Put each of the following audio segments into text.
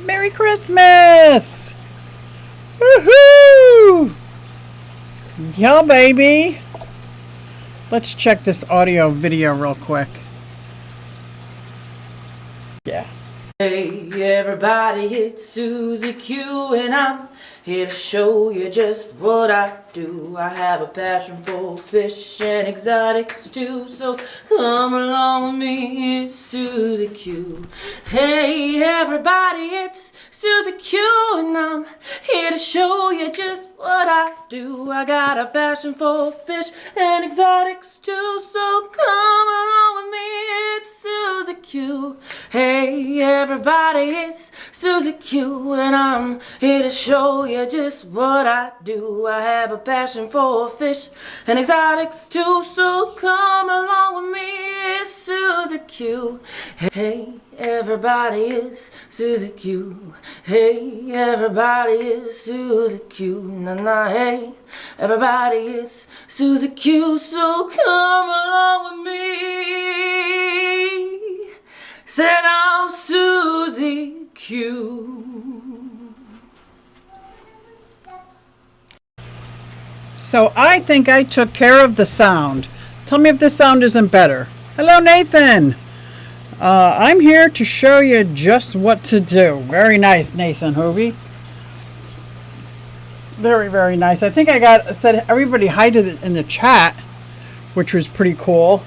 Merry Christmas! Woohoo! Yeah, baby. Let's check this audio video real quick. Yeah. Hey everybody, it's Susie Q and I'm here to show you just what I do. I have a passion for fish and exotics too, so come along with me, it's Susie Q. Hey everybody, it's Susie Q and I'm here to show you just what I do. I got a passion for fish and exotics too, so come along with me, it's Susie Q. Hey everybody, it's Susie Q and I'm here to show you just what I do. I have a passion for fish and exotics too, so come along with me, it's Susie Q. Hey everybody, it's Susie Q. Hey everybody, it's Susie Q. Na na, hey everybody, it's Susie Q, so come along with me. Said I'm Susie Q. So I think I took care of the sound. Tell me if the sound isn't better. Hello, Nathan. I'm here to show you just what to do. Very nice, Nathan Hovey. Very, very nice. I think I said everybody hi to in the chat, which was pretty cool.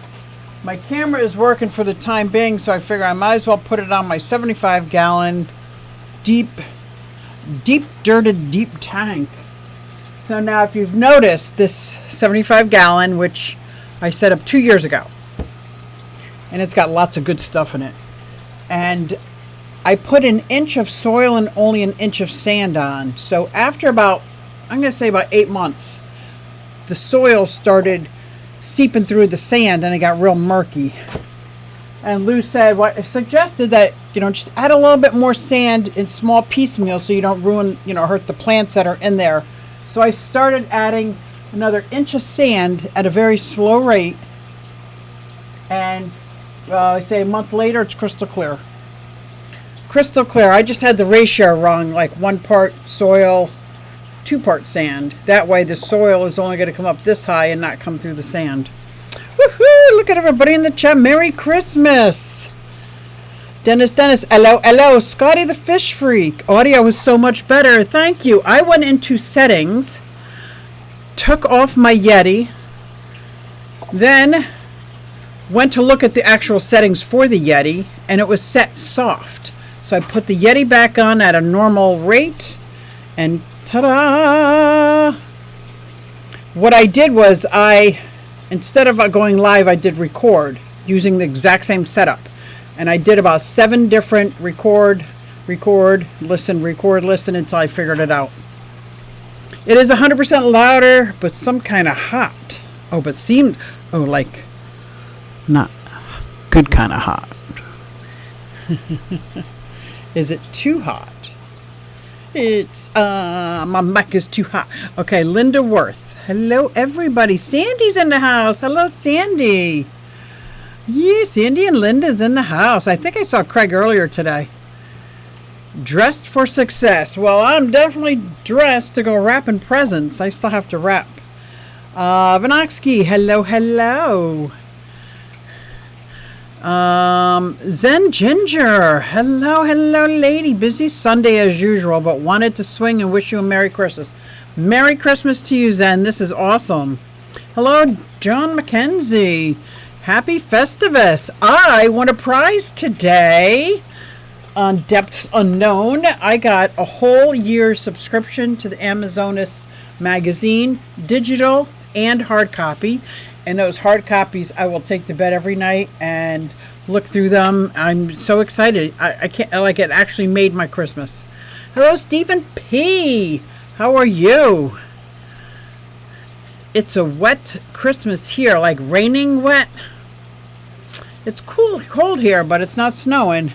My camera is working for the time being, so I figure I might as well put it on my 75-gallon deep dirted tank. So now if you've noticed, this 75-gallon, which I set up 2 years ago, and it's got lots of good stuff in it. And I put an inch of soil and only an inch of sand on. So after about, I'm going to say about 8 months, the soil started seeping through the sand and it got real murky. And Lou said, suggested that, just add a little bit more sand in small piecemeal so you don't ruin, hurt the plants that are in there. So I started adding another inch of sand at a very slow rate. And I say a month later, it's crystal clear. Crystal clear. I just had the ratio wrong, like 1 part soil, 2 part sand. That way the soil is only going to come up this high and not come through the sand. Woohoo! Look at everybody in the chat. Merry Christmas! Dennis, hello. Scotty the Fish Freak. Audio is so much better. Thank you. I went into settings, took off my Yeti, then went to look at the actual settings for the Yeti, and it was set soft. So I put the Yeti back on at a normal rate, and ta-da! What I did was instead of going live, I did record using the exact same setup. And I did about 7 different record, listen until I figured it out. It is 100% louder, but some kind of hot. Like not good kind of hot. Is it too hot? It's, my mic is too hot. Okay, Linda Worth. Hello, everybody. Sandy's in the house. Hello, Sandy. Yeah, Sandy and Linda's in the house. I think I saw Craig earlier today. Dressed for success. Well, I'm definitely dressed to go wrapping presents. I still have to wrap. Vinoxky, hello. Zen Ginger, hello, lady. Busy Sunday as usual, but wanted to swing and wish you a Merry Christmas. Merry Christmas to you, Zen. This is awesome. Hello, John McKenzie. Happy Festivus. I won a prize today on Depths Unknown. I got a whole year's subscription to the Amazonas magazine, digital and hard copy. And those hard copies I will take to bed every night and look through them. I'm so excited. I can't, like, it actually made my Christmas. Hello, Stephen P. How are you? It's a wet Christmas here, like raining wet. It's cold here, but it's not snowing.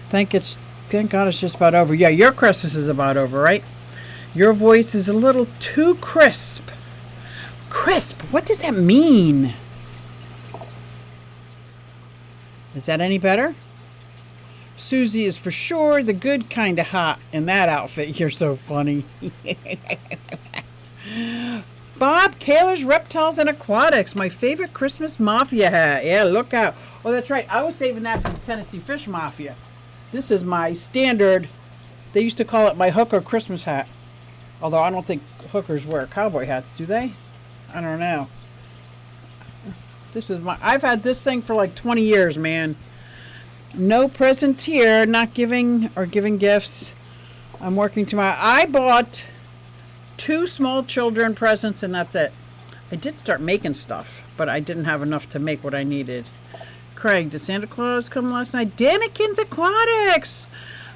Thank God it's just about over. Yeah, your Christmas is about over, right? Your voice is a little too crisp. Crisp? What does that mean? Is that any better? Susie is for sure the good kind of hot in that outfit. You're so funny. Bob Kaler's Reptiles and Aquatics, my favorite Christmas Mafia hat. Yeah, look out. Oh, that's right. I was saving that for the Tennessee Fish Mafia. This is my standard. They used to call it my hooker Christmas hat. Although I don't think hookers wear cowboy hats, do they? I don't know. This is my. I've had this thing for like 20 years, man. No presents here. Not giving or giving gifts. I'm working tomorrow. I bought 2 small children presents and that's it. I did start making stuff, but I didn't have enough to make what I needed. Craig, did Santa Claus come last night? Danikins Aquatics!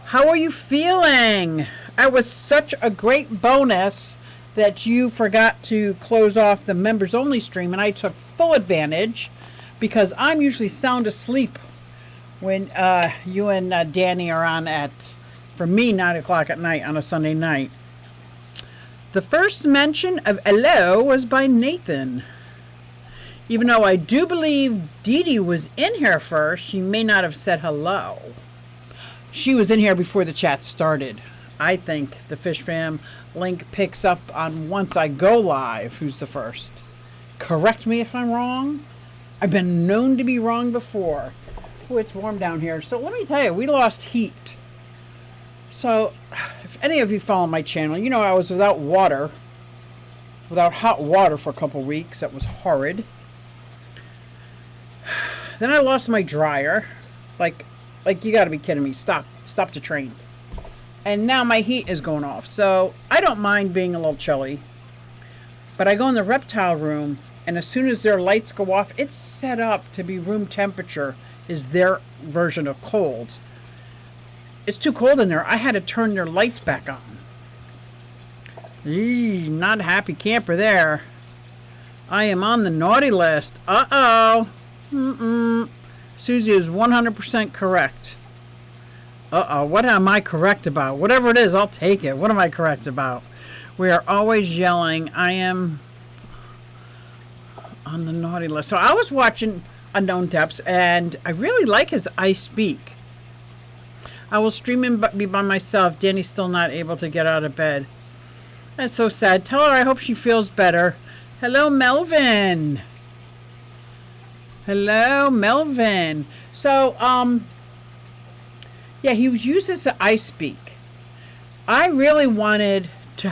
How are you feeling? It was such a great bonus that you forgot to close off the members only stream, and I took full advantage because I'm usually sound asleep when you and Danny are on at, for me, 9 o'clock at night on a Sunday night. The first mention of hello was by Nathan. Even though I do believe Dee Dee was in here first, she may not have said hello. She was in here before the chat started. I think the Fish Fam link picks up on once I go live who's the first. Correct me if I'm wrong. I've been known to be wrong before. Oh, it's warm down here. So let me tell you, we lost heat. So, if any of you follow my channel, you know I was without water, without hot water for a couple weeks. That was horrid. Then I lost my dryer. Like you gotta be kidding me. Stop the train. And now my heat is going off. So, I don't mind being a little chilly. But I go in the reptile room, and as soon as their lights go off, it's set up to be room temperature, is their version of cold. It's too cold in there. I had to turn their lights back on. Eee, not a happy camper there. I am on the naughty list. Uh-oh. Susie is 100% correct. Uh-oh. What am I correct about? Whatever it is, I'll take it. What am I correct about? We are always yelling. I am on the naughty list. So I was watching Unknown Depths, and I really like his I Speak. I will stream and be by myself. Danny's still not able to get out of bed. That's so sad. Tell her I hope she feels better. Hello, Melvin. Hello, Melvin. So, yeah, he was used as I Speak. I really wanted to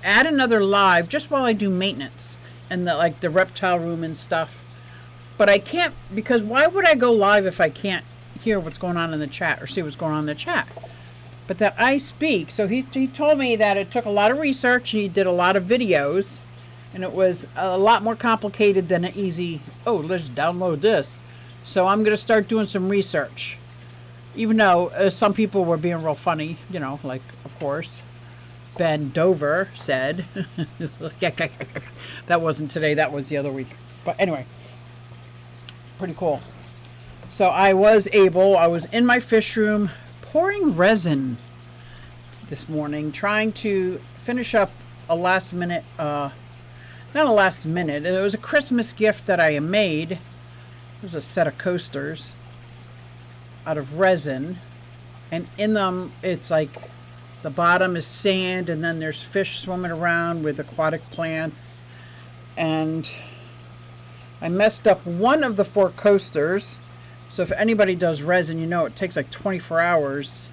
add another live just while I do maintenance and the reptile room and stuff. But I can't, because why would I go live if I can't hear what's going on in the chat or see what's going on in the chat? But that I Speak, so he told me that it took a lot of research. He did a lot of videos, and it was a lot more complicated than an easy, oh, let's download this. So I'm going to start doing some research. Even though some people were being real funny, you know, like, of course, Ben Dover said. That wasn't today, that was the other week. But anyway, pretty cool. So I was in my fish room pouring resin this morning, trying to finish up a last minute, not a last minute, it was a Christmas gift that I made. It was a set of coasters out of resin, and in them it's like the bottom is sand and then there's fish swimming around with aquatic plants. And I messed up one of the 4 coasters. So if anybody does resin, you know it takes like 24 hours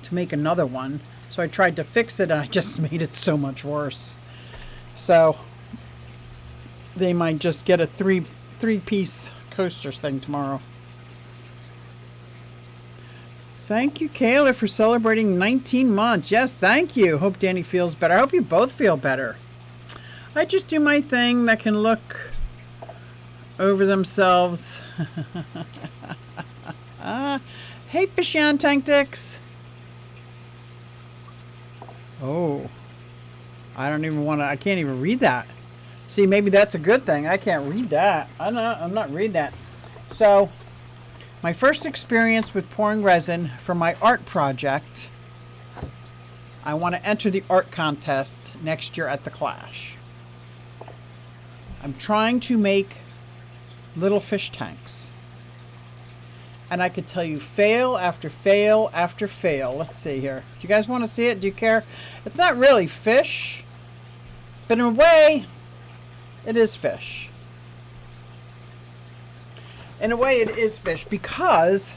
to make another one. So I tried to fix it and I just made it so much worse. So they might just get a three-piece coasters thing tomorrow. Thank you, Kayla, for celebrating 19 months. Yes, thank you. Hope Danny feels better. I hope you both feel better. I just do my thing that can look over themselves. Hey, Fishy on Tank Dicks. Oh, I don't even want to, I can't even read that. See, maybe that's a good thing. I can't read that. I'm not reading that. So, my first experience with pouring resin for my art project. I want to enter the art contest next year at the Clash. I'm trying to make little fish tanks. And I could tell you fail after fail after fail. Let's see here. Do you guys want to see it? Do you care? It's not really fish, but in a way, it is fish. In a way, it is fish because,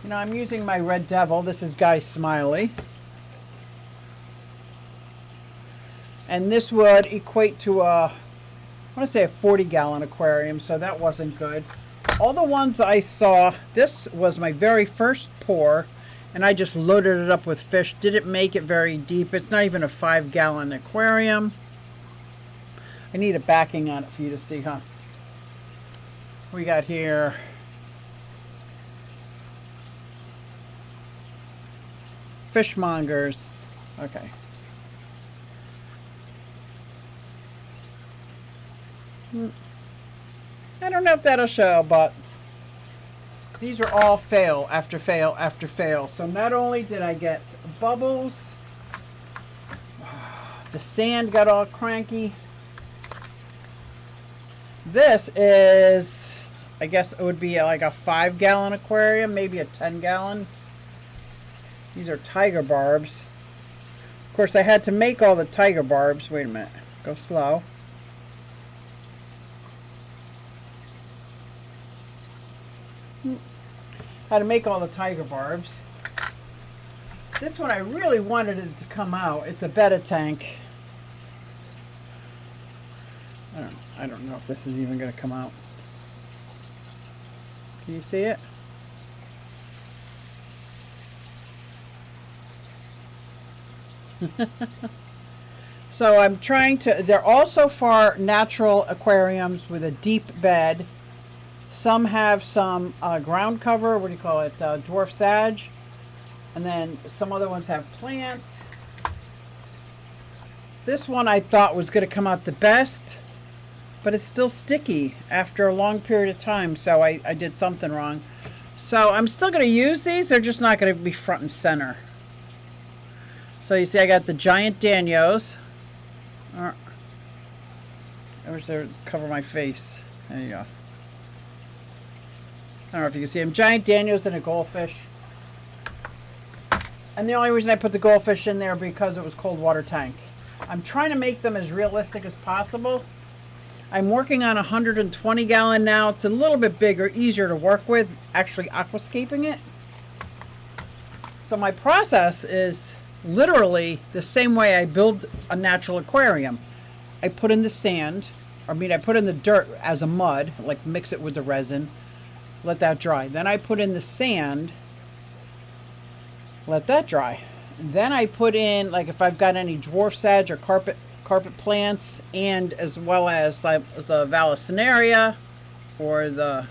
you know, I'm using my Red Devil. This is Guy Smiley. And this would equate to I want to say a 40-gallon aquarium, so that wasn't good. All the ones I saw, this was my very first pour, and I just loaded it up with fish. Didn't make it very deep. It's not even a 5-gallon aquarium. I need a backing on it for you to see, huh? We got here fishmongers. Okay. I don't know if that'll show, but these are all fail after fail after fail. So not only did I get bubbles, the sand got all cranky. This is, I guess it would be like a 5-gallon aquarium, maybe a 10-gallon. These are tiger barbs. Of course, I had to make all the tiger barbs. Wait a minute. Go slow. How to make all the tiger barbs. This one I really wanted it to come out. It's a betta tank. I don't know if this is even going to come out. Can you see it? So I'm trying to, they're all so far natural aquariums with a deep bed. Some have some ground cover, what do you call it, dwarf sage. And then some other ones have plants. This one I thought was going to come out the best, but it's still sticky after a long period of time, so I did something wrong. So I'm still going to use these, they're just not going to be front and center. So you see I got the giant Danios. I wish they would cover my face. There you go. I don't know if you can see them. Giant Danios and a goldfish. And the only reason I put the goldfish in there because it was cold water tank. I'm trying to make them as realistic as possible. I'm working on a 120-gallon now. It's a little bit bigger, easier to work with, actually aquascaping it. So my process is literally the same way I build a natural aquarium. I put in the sand, I put in the dirt as a mud, like mix it with the resin. Let that dry. Then I put in the sand. Let that dry. Then I put in, like if I've got any dwarf sage or carpet plants, and as well as the Vallisneria or the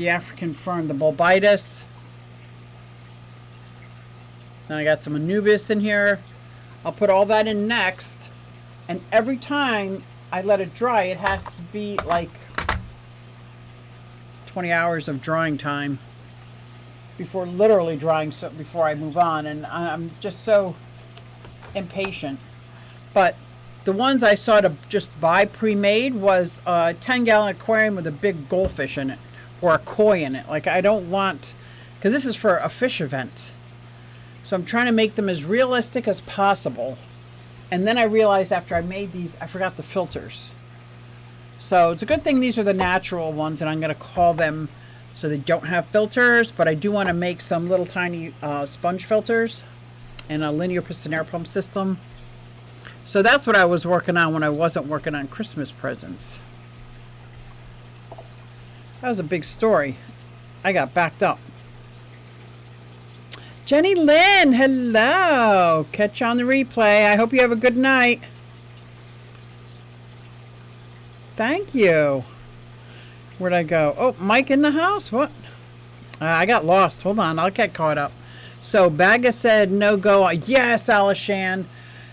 African fern, the Bulbitis. Then I got some Anubis in here. I'll put all that in next. And every time I let it dry, it has to be like 20 hours of drying time before literally drying, so before I move on. And I'm just so impatient. But the ones I saw to just buy pre-made was a 10-gallon aquarium with a big goldfish in it or a koi in it. Like I don't want, because this is for a fish event. So I'm trying to make them as realistic as possible. And then I realized after I made these, I forgot the filters. So it's a good thing these are the natural ones, and I'm going to call them so they don't have filters, but I do want to make some little tiny sponge filters and a linear piston air pump system. So that's what I was working on when I wasn't working on Christmas presents. That was a big story. I got backed up. Jenny Lynn, hello. Catch you on the replay. I hope you have a good night. Thank you. Where'd I go? Oh, Mike in the house? What? I got lost. Hold on. I'll get caught up. So, Baga said no go. Yes, Alishan.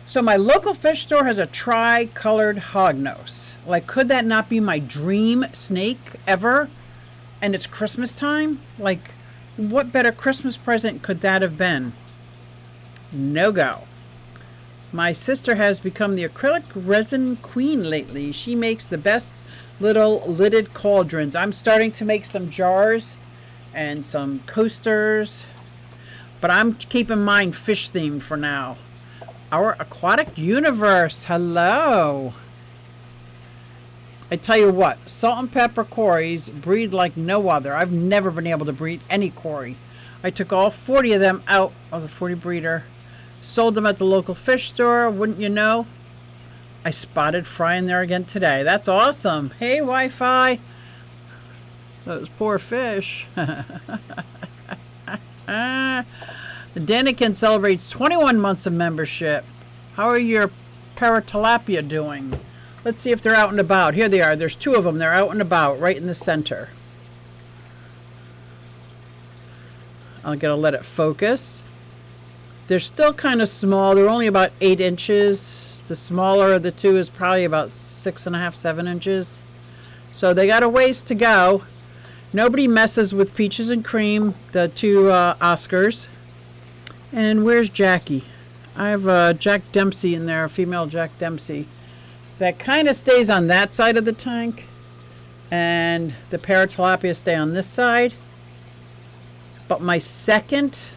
So, my local fish store has a tri-colored hognose. Like, could that not be my dream snake ever? And it's Christmas time? Like, what better Christmas present could that have been? No go. My sister has become the acrylic resin queen lately. She makes the best little lidded cauldrons. I'm starting to make some jars and some coasters, but I'm keeping mine fish themed for now. Our aquatic universe, hello. I tell you what, salt and pepper cories breed like no other. I've never been able to breed any cory. I took all 40 of them out of the 40 breeder, sold them at the local fish store. Wouldn't you know, I spotted fry in there again today. That's awesome. Hey, Wi-Fi. Those poor fish. The Daniken celebrates 21 months of membership. How are your paratilapia doing? Let's see if they're out and about. Here they are. There's 2 of them. They're out and about right in the center. I'm going to let it focus. They're still kind of small. They're only about 8 inches. The smaller of the 2 is probably about 6.5, 7 inches. So they got a ways to go. Nobody messes with Peaches and Cream, the 2 Oscars. And where's Jackie? I have Jack Dempsey in there, a female Jack Dempsey. That kind of stays on that side of the tank. And the paratilapia stay on this side. But my second,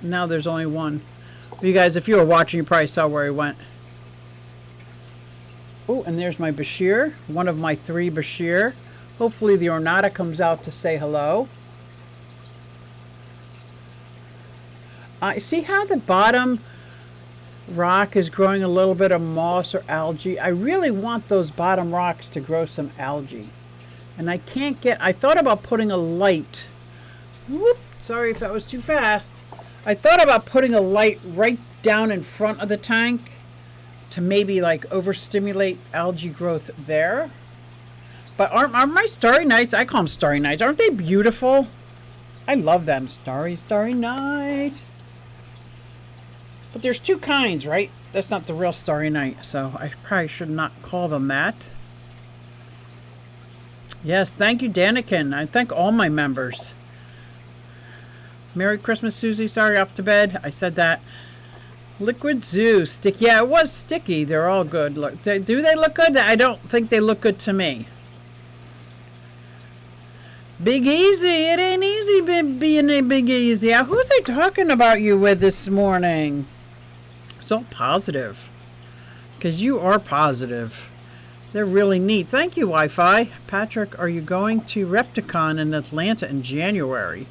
now there's only 1. You guys, if you were watching, you probably saw where he went. Oh, and there's my Bashir, one of my 3 Bashir. Hopefully the Ornata comes out to say hello. See how the bottom rock is growing a little bit of moss or algae? I really want those bottom rocks to grow some algae. And I can't get, I thought about putting a light. Whoop, sorry if that was too fast. I thought about putting a light right down in front of the tank to maybe like overstimulate algae growth there. But aren't my starry nights, I call them starry nights, aren't they beautiful? I love them. Starry, starry night. But there's 2 kinds, right? That's not the real starry night, so I probably should not call them that. Yes, thank you, Daniken. I thank all my members. Merry Christmas, Susie. Sorry, off to bed. I said that. Liquid Zoo. Sticky. Yeah, it was sticky. They're all good. Look, do they look good? I don't think they look good to me. Big Easy. It ain't easy being a Big Easy. Who's I talking about you with this morning? It's all positive. Because you are positive. They're really neat. Thank you, Wi-Fi. Patrick, are you going to Repticon in Atlanta in January?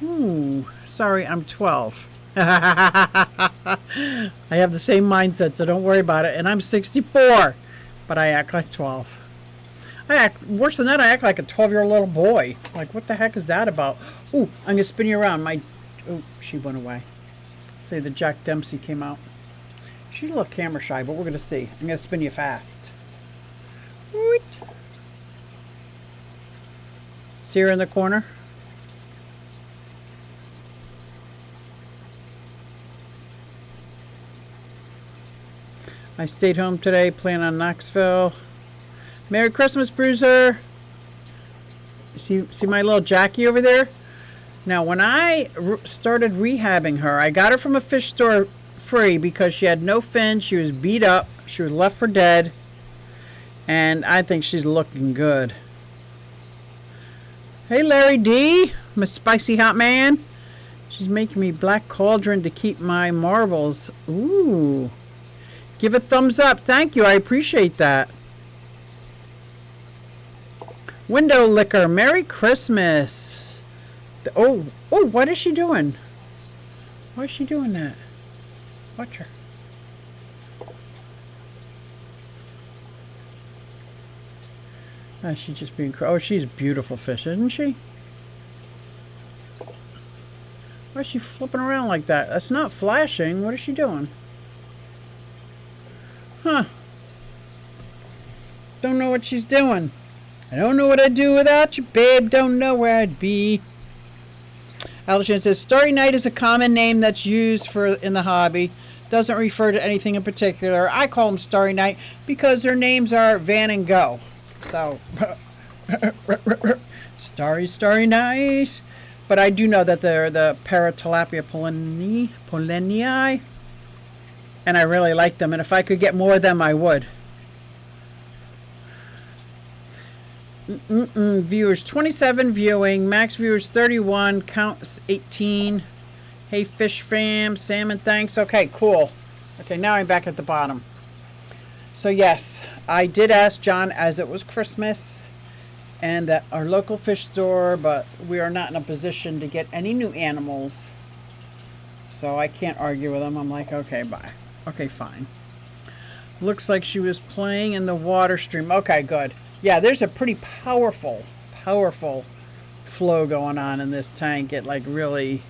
Ooh, sorry, I'm 12. I have the same mindset, so don't worry about it. And I'm 64, but I act like 12. I act worse than that. I act like a 12-year-old little boy. Like, what the heck is that about? Ooh, I'm gonna spin you around. Oh, she went away. Say the Jack Dempsey came out. She's a little camera shy, but we're gonna see. I'm gonna spin you fast. Woot. See her in the corner? I stayed home today, playing on Knoxville. Merry Christmas, Bruiser. See my little Jackie over there? Now, when I started rehabbing her, I got her from a fish store free because she had no fins. She was beat up. She was left for dead. And I think she's looking good. Hey, Larry D, my spicy hot man. She's making me black cauldron to keep my marbles. Ooh. Give a thumbs up. Thank you. I appreciate that. Window liquor. Merry Christmas. Oh, what is she doing? Why is she doing that? Watch her. She's just being... Oh, she's a beautiful fish, isn't she? Why is she flipping around like that? That's not flashing. What is she doing? Huh. Don't know what she's doing. I don't know what I'd do without you, babe. Don't know where I'd be. Alishan says, Starry Night is a common name that's used in the hobby. Doesn't refer to anything in particular. I call them Starry Night because their names are Van and Go. So, Starry Night. But I do know that they're the Paratilapia polenii. And I really like them. And if I could get more of them, I would. Viewers 27 viewing, max viewers 31, counts 18. Hey fish fam, salmon thanks. Okay, cool. Okay, now I'm back at the bottom. So yes, I did ask John as it was Christmas and that our local fish store, but we are not in a position to get any new animals. So I can't argue with him. I'm like, okay, bye. Okay, fine. Looks like she was playing in the water stream. Okay, good. Yeah, there's a pretty powerful flow going on in this tank. It like really,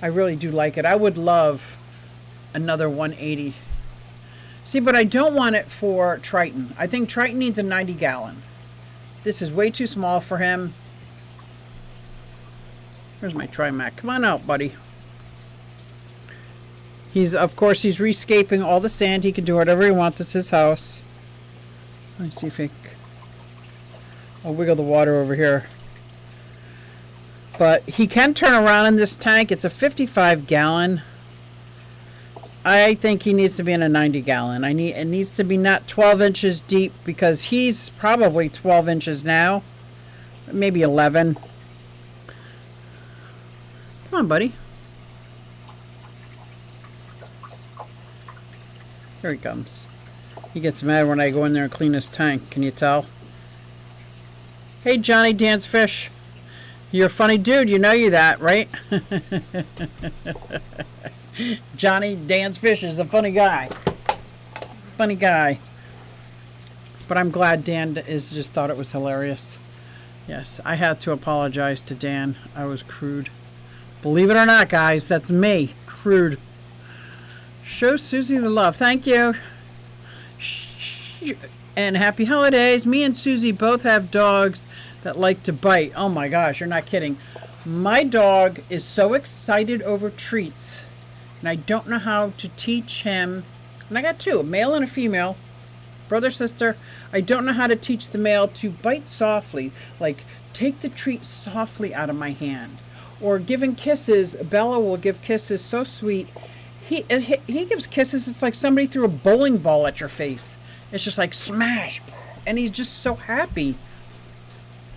I really do like it. I would love another 180. See, but I don't want it for Triton. I think Triton needs a 90 gallon. This is way too small for him. Where's my Trimac? Come on out, buddy. Of course, he's rescaping all the sand. He can do whatever he wants. It's his house. Let's see if I'll wiggle the water over here. But he can turn around in this tank. It's a 55 gallon. I think he needs to be in a 90 gallon. It needs to be not 12 inches deep because he's probably 12 inches now. Maybe 11. Come on, buddy. Here he comes. He gets mad when I go in there and clean his tank. Can you tell? Hey, Johnny Dance Fish. You're a funny dude. You know you that, right? Johnny Dance Fish is a funny guy. Funny guy. But I'm glad Dan just thought it was hilarious. Yes, I had to apologize to Dan. I was crude. Believe it or not, guys, that's me. Crude. Show Susie the love. Thank you. And happy holidays. Me and Susie both have dogs that like to bite. Oh my gosh, you're not kidding. My dog is so excited over treats, and I don't know how to teach him. And I got two, a male and a female, brother, sister. I don't know how to teach the male to bite softly, like take the treat softly out of my hand. Or giving kisses. Bella will give kisses so sweet. He gives kisses, it's like somebody threw a bowling ball at your face. It's just like smash. And he's just so happy.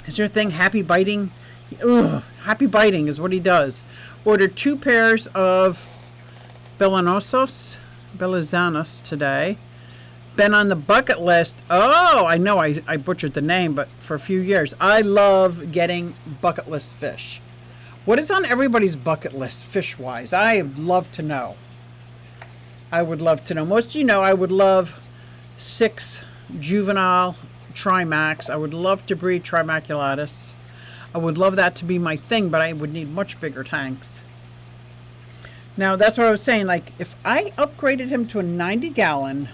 Is your thing happy biting? Ugh, happy biting is what he does. Ordered 2 pairs of Belizanos today. Been on the bucket list. Oh, I know I butchered the name, but for a few years. I love getting bucket list fish. What is on everybody's bucket list fish-wise? I'd love to know. I would love to know. Most of you know I would love 6 juvenile Trimacs. I would love to breed Trimaculatus. I would love that to be my thing, but I would need much bigger tanks. Now, that's what I was saying. Like, if I upgraded him to a 90 gallon,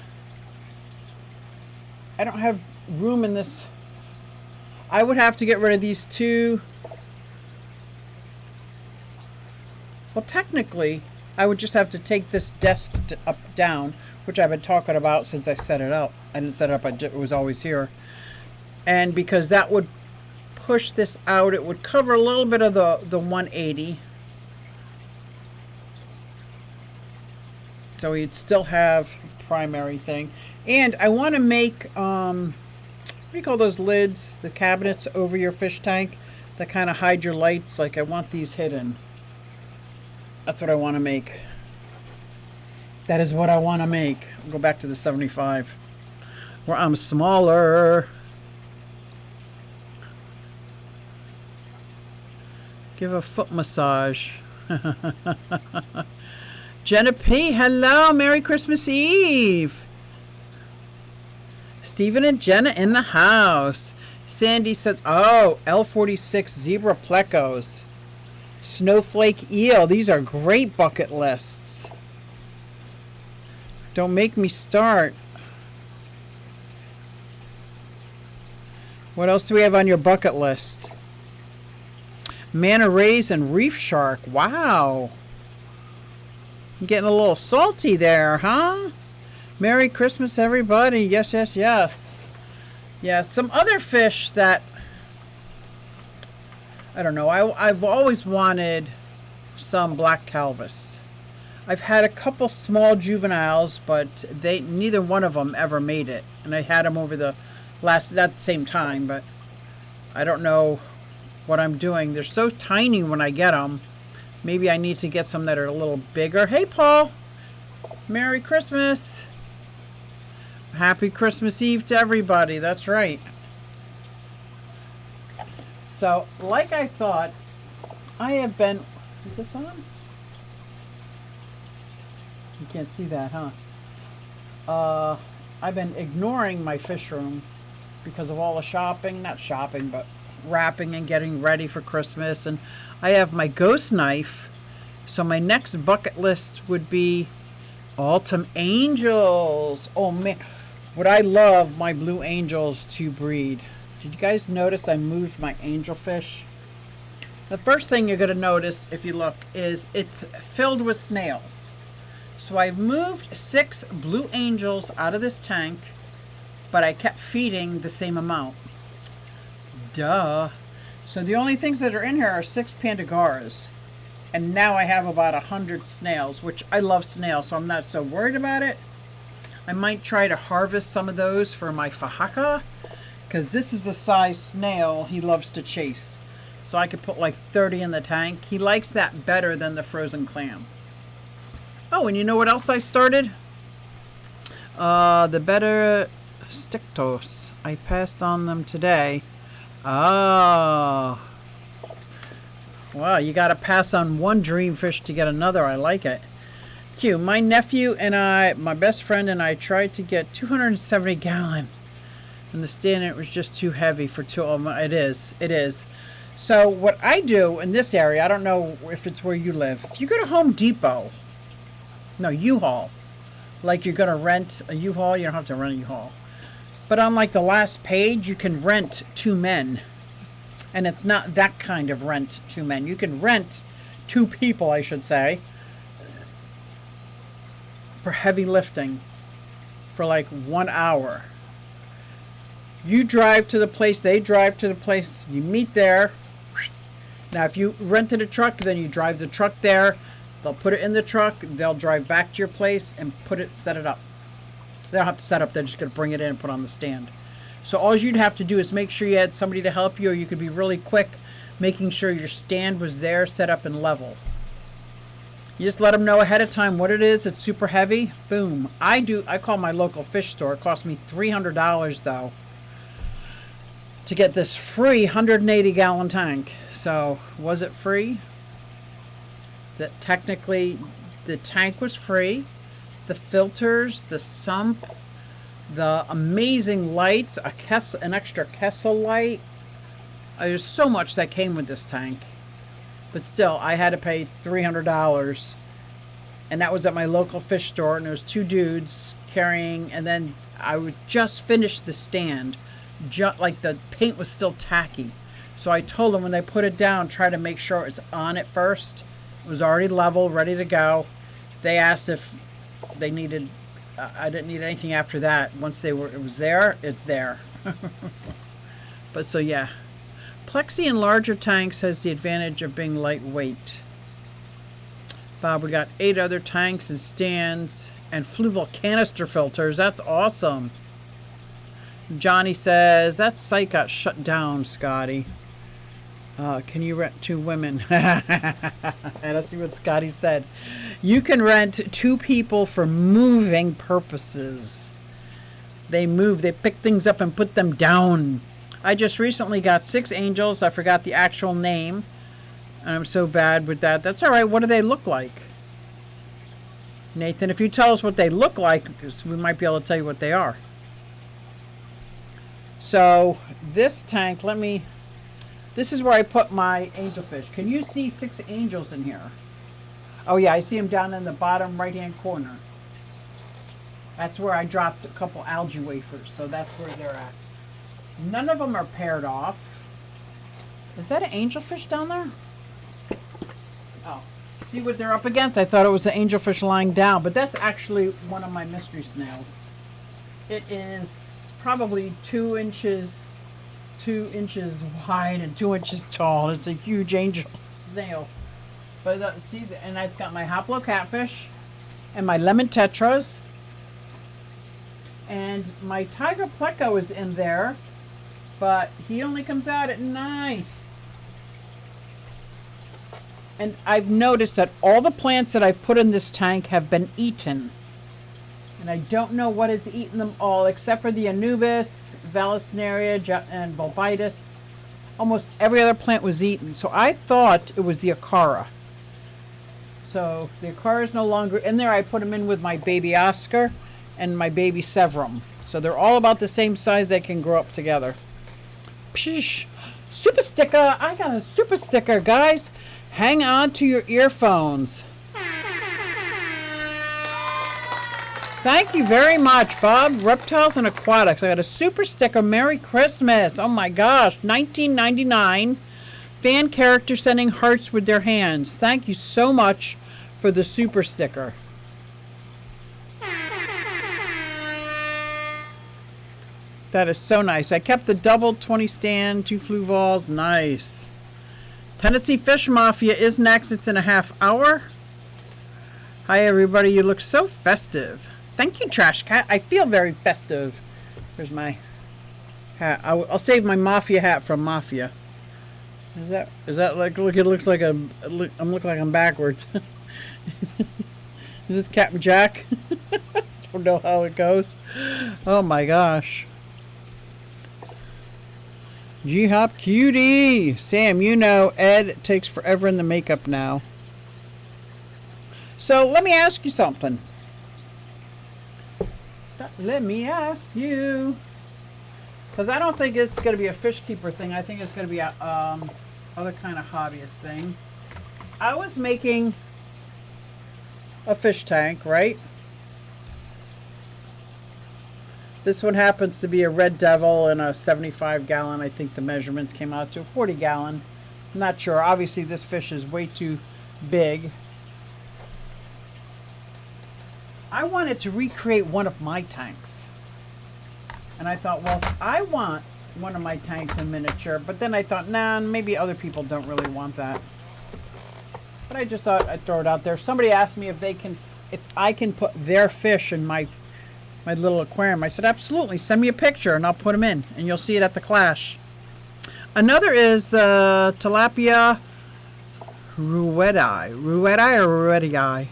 I don't have room in this. I would have to get rid of these 2. Well, technically, I would just have to take this desk down, which I've been talking about since I set it up. I didn't set it up, it was always here. And because that would push this out, it would cover a little bit of the 180. So you'd still have primary thing. And I want to make, what do you call those lids? The cabinets over your fish tank that kind of hide your lights. Like, I want these hidden. That's what I want to make. That is what I want to make. I'll go back to the 75. Where I'm smaller. Give a foot massage. Jenna P, hello. Merry Christmas Eve. Stephen and Jenna in the house. Sandy says, oh, L46 zebra plecos. Snowflake eel. These are great bucket lists. Don't make me start. What else do we have on your bucket list? Manta rays and reef shark. Wow. I'm getting a little salty there, huh? Merry Christmas, everybody. Yes, yes, yes. Yeah, some other fish that, I don't know. I've always wanted some black calvus. I've had a couple small juveniles, but neither one of them ever made it. And I had them over the last at the same time, but I don't know what I'm doing. They're so tiny when I get them. Maybe I need to get some that are a little bigger. Hey, Paul. Merry Christmas. Happy Christmas Eve to everybody. That's right. So, like I thought, I have been... Is this on? You can't see that, huh? I've been ignoring my fish room because of all the shopping. Not shopping, but wrapping and getting ready for Christmas. And I have my ghost knife. So my next bucket list would be autumn angels. Oh, man. Would I love my blue angels to breed. Did you guys notice I moved my angelfish? The first thing you're going to notice if you look is it's filled with snails. So I've moved 6 blue angels out of this tank, but I kept feeding the same amount. Duh. So the only things that are in here are 6 pandagoras. And now I have about 100 snails, which I love snails, so I'm not so worried about it. I might try to harvest some of those for my Fahaka, because this is the size snail he loves to chase. So I could put like 30 in the tank. He likes that better than the frozen clam. Oh, and you know what else I started? The better stictos. I passed on them today. Oh. Wow, you got to pass on one dreamfish to get another. I like it. Q, my nephew and I, my best friend and I tried to get 270 gallon. And the stand, it was just too heavy for 2 of them. It is. So what I do in this area, I don't know if it's where you live. If you go to Home Depot, no, U-Haul, like you're going to rent a U-Haul, you don't have to rent a U-Haul. But on like the last page, you can rent 2 men. And it's not that kind of rent 2 men. You can rent 2 people, I should say, for heavy lifting for like 1 hour. You drive to the place, they drive to the place, you meet there. Now, if you rented a truck, then you drive the truck there. They'll put it in the truck. They'll drive back to your place and set it up. They don't have to set up. They're just going to bring it in and put it on the stand. So all you'd have to do is make sure you had somebody to help you, or you could be really quick making sure your stand was there, set up, and level. You just let them know ahead of time what it is. It's super heavy. Boom. I call my local fish store. It cost me $300 though to get this free 180 gallon tank. So was it free? That technically the tank was free. The filters, the sump, the amazing lights, an extra Kessel light. There's so much that came with this tank. But still, I had to pay $300. And that was at my local fish store. And there was 2 dudes carrying. And then I would just finish the stand. Like the paint was still tacky. So I told them when they put it down, try to make sure it's on it first. It was already level, ready to go. They asked if they needed... I didn't need anything after that. Once it was there, it's there. But so yeah. Plexi in larger tanks has the advantage of being lightweight. Bob, we got 8 other tanks and stands and fluval canister filters. That's awesome. Johnny says, that site got shut down, Scotty. Can you rent 2 women? Let's see what Scotty said. You can rent 2 people for moving purposes. They move, they pick things up and put them down. I just recently got 6 angels. I forgot the actual name. And I'm so bad with that. That's all right. What do they look like? Nathan, if you tell us what they look like, we might be able to tell you what they are. So this tank, this is where I put my angelfish. Can you see 6 angels in here? Oh yeah, I see them down in the bottom right-hand corner. That's where I dropped a couple algae wafers, so that's where they're at. None of them are paired off. Is that an angelfish down there? Oh, see what they're up against? I thought it was an angelfish lying down, but that's actually one of my mystery snails. It is probably 2 inches wide and 2 inches tall. It's a huge angel snail. But see, and it's got my Hoplo catfish and my lemon tetras. And my Tiger Pleco is in there, but he only comes out at night. And I've noticed that all the plants that I've put in this tank have been eaten. And I don't know what has eaten them all, except for the Anubis, Vallisneria, and Bulbitis. Almost every other plant was eaten. So I thought it was the Acara. So the Acara is no longer in there. I put them in with my baby Oscar and my baby Severum. So they're all about the same size. They can grow up together. Psh, super sticker. I got a super sticker, guys. Hang on to your earphones. Thank you very much, Bob. Reptiles and Aquatics. I got a super sticker. Merry Christmas. Oh my gosh. 1999. Fan character sending hearts with their hands. Thank you so much for the super sticker. That is so nice. I kept the double 20 stand, 2 flue balls. Nice. Tennessee Fish Mafia is next. It's in a half hour. Hi, everybody. You look so festive. Thank you, Trash Cat. I feel very festive. Here's my hat. I'll save my Mafia hat from Mafia. Is that like, look, it looks like I'm looking like I'm backwards. Is this Captain Jack? Don't know how it goes. Oh my gosh. G-Hop Cutie. Sam, you know Ed takes forever in the makeup now. So let me ask you something. Let me ask you. Because I don't think it's going to be a fish keeper thing. I think it's going to be a other kind of hobbyist thing. I was making a fish tank, right? This one happens to be a Red Devil in a 75 gallon. I think the measurements came out to a 40 gallon. I'm not sure. Obviously, this fish is way too big. I wanted to recreate one of my tanks. And I thought, well, I want one of my tanks in miniature. But then I thought, nah, maybe other people don't really want that. But I just thought I'd throw it out there. Somebody asked me if I can put their fish in my little aquarium. I said, absolutely. Send me a picture and I'll put them in. And you'll see it at the Clash. Another is the Tilapia Ruedii. Ruedii or Ruedii?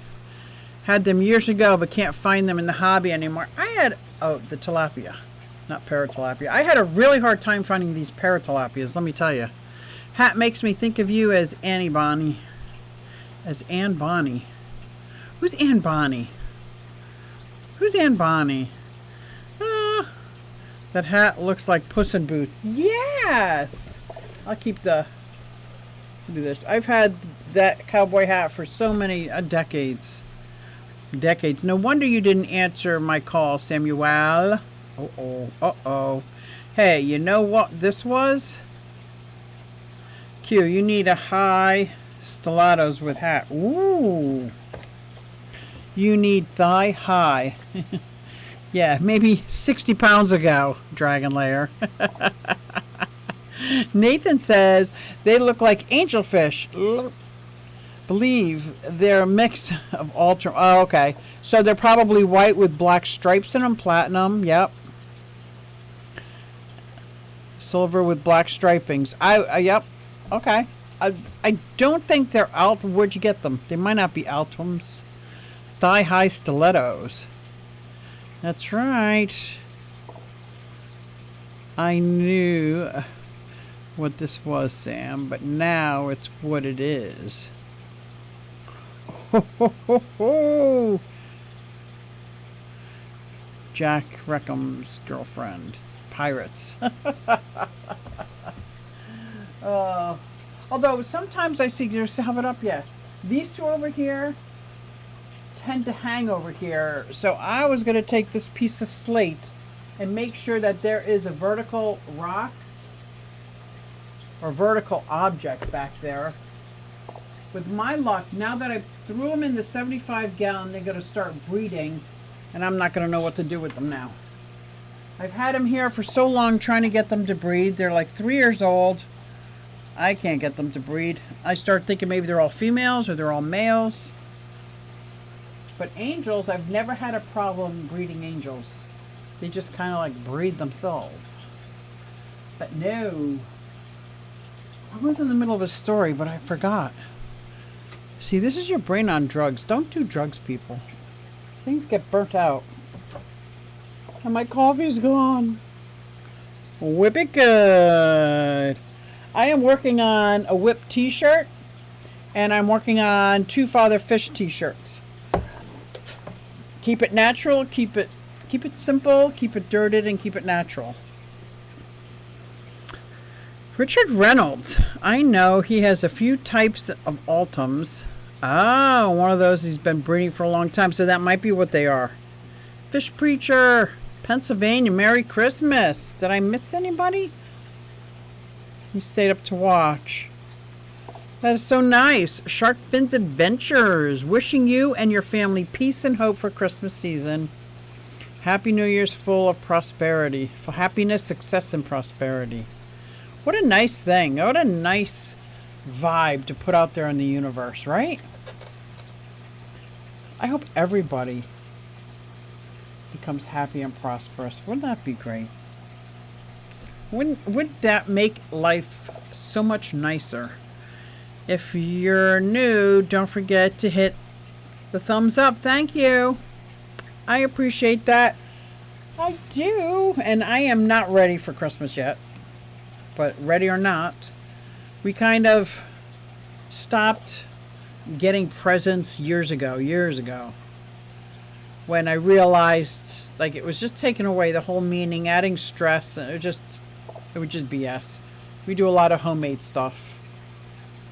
Had them years ago, but can't find them in the hobby anymore. The tilapia, not paratilapia. I had a really hard time finding these paratilapias, let me tell you. Hat makes me think of you as Annie Bonnie. As Anne Bonnie. Who's Anne Bonnie? Who's Anne Bonnie? That hat looks like Puss in Boots. Yes! I'll do this. I've had that cowboy hat for so many decades. No wonder you didn't answer my call, Samuel. Uh-oh. Hey, you know what this was? Q, you need a high stilettos with hat. Ooh. You need thigh high. Yeah, maybe 60 pounds ago, Dragon Lair. Nathan says they look like angelfish. Believe they're a mix of oh, okay. So they're probably white with black stripes in them, platinum, yep. Silver with black stripings. Yep, okay. I don't think they're where'd you get them? They might not be Altums. Thigh-high stilettos. That's right. I knew what this was, Sam, but now it's what it is. Ho, ho, ho, ho. Jack Reckham's girlfriend. Pirates. Although sometimes I see, you have it up yet. These two over here tend to hang over here. So I was going to take this piece of slate and make sure that there is a vertical rock or vertical object back there. With my luck, now that I threw them in the 75 gallon, they're going to start breeding, and I'm not going to know what to do with them now. I've had them here for so long trying to get them to breed. They're like 3 years old. I can't get them to breed. I start thinking maybe they're all females or they're all males. But angels, I've never had a problem breeding angels. They just kind of like breed themselves. But no. I was in the middle of a story, but I forgot. See, this is your brain on drugs. Don't do drugs, people. Things get burnt out. And my coffee's gone. Whip it good. I am working on a whip t-shirt. And I'm working on 2 Father Fish t-shirts. Keep it natural, keep it simple, keep it dirted, and keep it natural. Richard Reynolds. I know he has a few types of Altums. Ah, one of those he's been breeding for a long time, so that might be what they are. Fish Preacher, Pennsylvania, Merry Christmas. Did I miss anybody? You stayed up to watch. That is so nice. Shark Fins Adventures. Wishing you and your family peace and hope for Christmas season. Happy New Year's full of prosperity. For happiness, success, and prosperity. What a nice thing. What a nice vibe to put out there in the universe, right? I hope everybody becomes happy and prosperous. Wouldn't that be great? Wouldn't that make life so much nicer? If you're new, don't forget to hit the thumbs up. Thank you. I appreciate that. I do. And I am not ready for Christmas yet. But ready or not, we kind of stopped getting presents years ago. When I realized like it was just taking away the whole meaning, adding stress, and it would just BS. We do a lot of homemade stuff.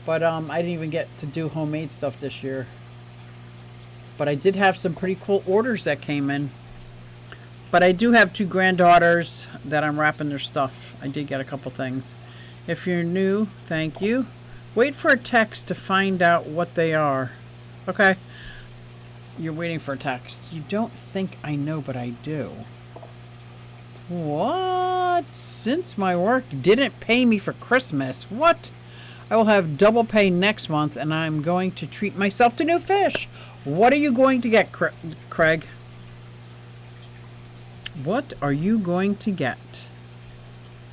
But I didn't even get to do homemade stuff this year. But I did have some pretty cool orders that came in. But I do have 2 granddaughters that I'm wrapping their stuff. I did get a couple things. If you're new, thank you. Wait for a text to find out what they are. Okay. You're waiting for a text. You don't think I know, but I do. What? Since my work didn't pay me for Christmas. What? I will have double pay next month, and I'm going to treat myself to new fish. What are you going to get, Craig? What are you going to get?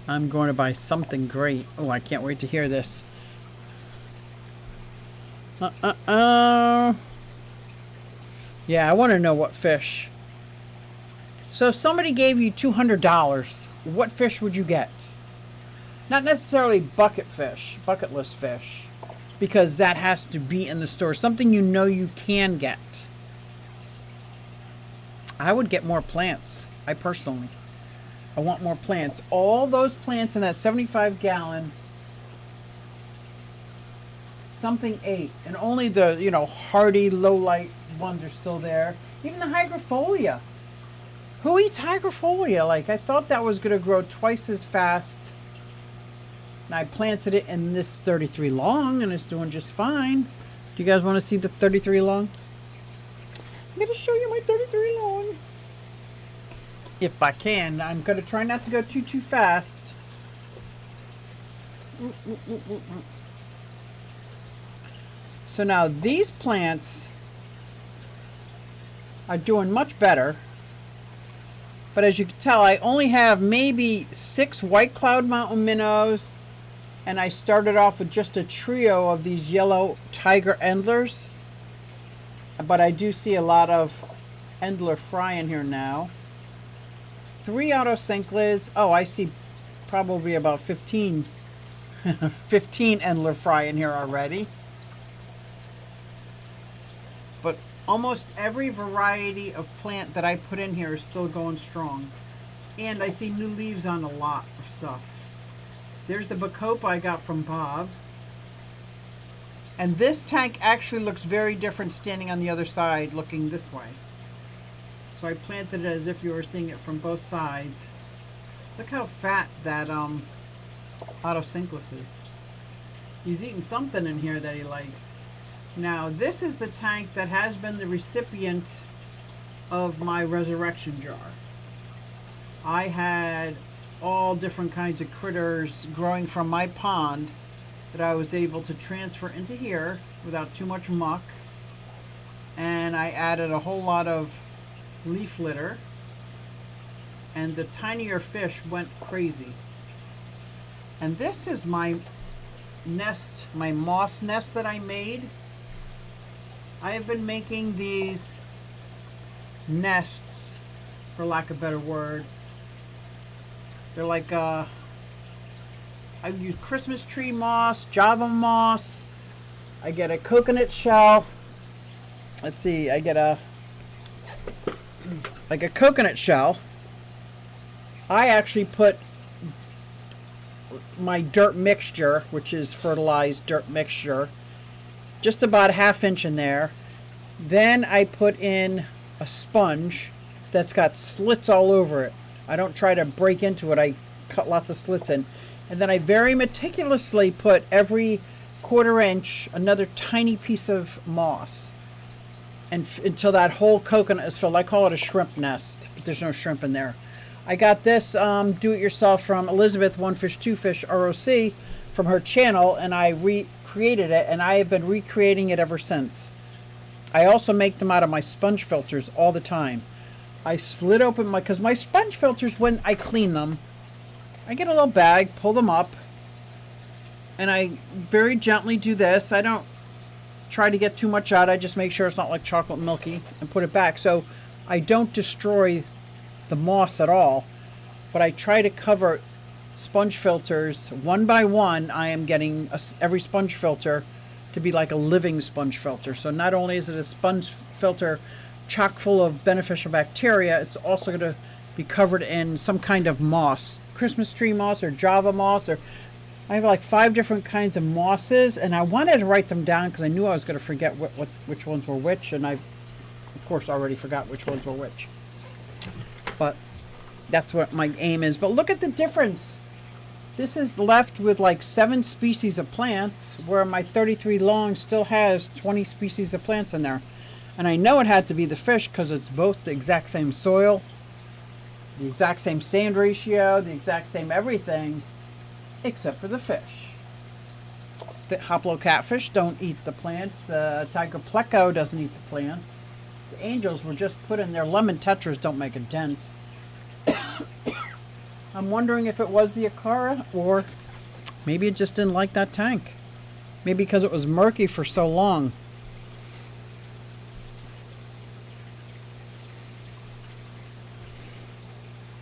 I'm going to buy something great. Oh, I can't wait to hear this. Yeah, I want to know what fish. So if somebody gave you $200, what fish would you get? Not necessarily bucket list fish, because that has to be in the store. Something you know you can get. I would get more plants. I want more plants. All those plants in that 75-gallon, something ate. And only the, hardy, low-light ones are still there. Even the hygrofolia. Who eats hygrofolia? Like, I thought that was going to grow twice as fast. And I planted it in this 33 long, and it's doing just fine. Do you guys want to see the 33 long? I'm going to show you my 33 long. If I can. I'm going to try not to go too fast. So now these plants are doing much better. But as you can tell, I only have maybe 6 White Cloud Mountain minnows. And I started off with just a trio of these yellow tiger endlers. But I do see a lot of endler fry in here now. 3 autocinclids. Oh, I see probably about 15 endler fry in here already. But almost every variety of plant that I put in here is still going strong. And I see new leaves on a lot of stuff. There's the Bacopa I got from Bob. And this tank actually looks very different standing on the other side, looking this way. So I planted it as if you were seeing it from both sides. Look how fat that Autocinclus is. He's eating something in here that he likes. Now, this is the tank that has been the recipient of my resurrection jar. I had all different kinds of critters growing from my pond that I was able to transfer into here without too much muck. And I added a whole lot of leaf litter. and the tinier fish went crazy. And this is my nest, my moss nest that I made. I have been making these nests, for lack of a better word. They're like, I use Christmas tree moss, Java moss. I get a coconut shell. Let's see, I get a coconut shell. I actually put my dirt mixture, which is fertilized dirt mixture, just about a ½ inch in there. Then I put in a sponge that's got slits all over it. I don't try to break into it. I cut lots of slits in. And then I very meticulously put every ½ inch another tiny piece of moss, and until that whole coconut is filled. I call it a shrimp nest, but there's no shrimp in there. I got this do-it-yourself from Elizabeth One Fish Two Fish ROC from her channel, and I recreated it, and I have been recreating it ever since. I also make them out of my sponge filters all the time. I slit open because my sponge filters, when I clean them, I get a little bag, pull them up, and I very gently do this. I don't try to get too much out. I just make sure it's not like chocolate milky and put it back. So I don't destroy the moss at all, but I try to cover sponge filters one by one. I am getting every sponge filter to be like a living sponge filter. So not only is it a sponge filter chock full of beneficial bacteria, it's also going to be covered in some kind of moss, Christmas tree moss or Java moss, or I have like 5 different kinds of mosses, and I wanted to write them down because I knew I was going to forget which ones were which, and I of course already forgot which ones were which. But that's what my aim is. But look at the difference. This is left with like 7 species of plants, where my 33 long still has 20 species of plants in there. And I know it had to be the fish because it's both the exact same soil, the exact same sand ratio, the exact same everything, except for the fish. The Hoplo catfish don't eat the plants. The tiger pleco doesn't eat the plants. The angels were just put in there. Lemon tetras don't make a dent. I'm wondering if it was the Acara, or maybe it just didn't like that tank. Maybe because it was murky for so long.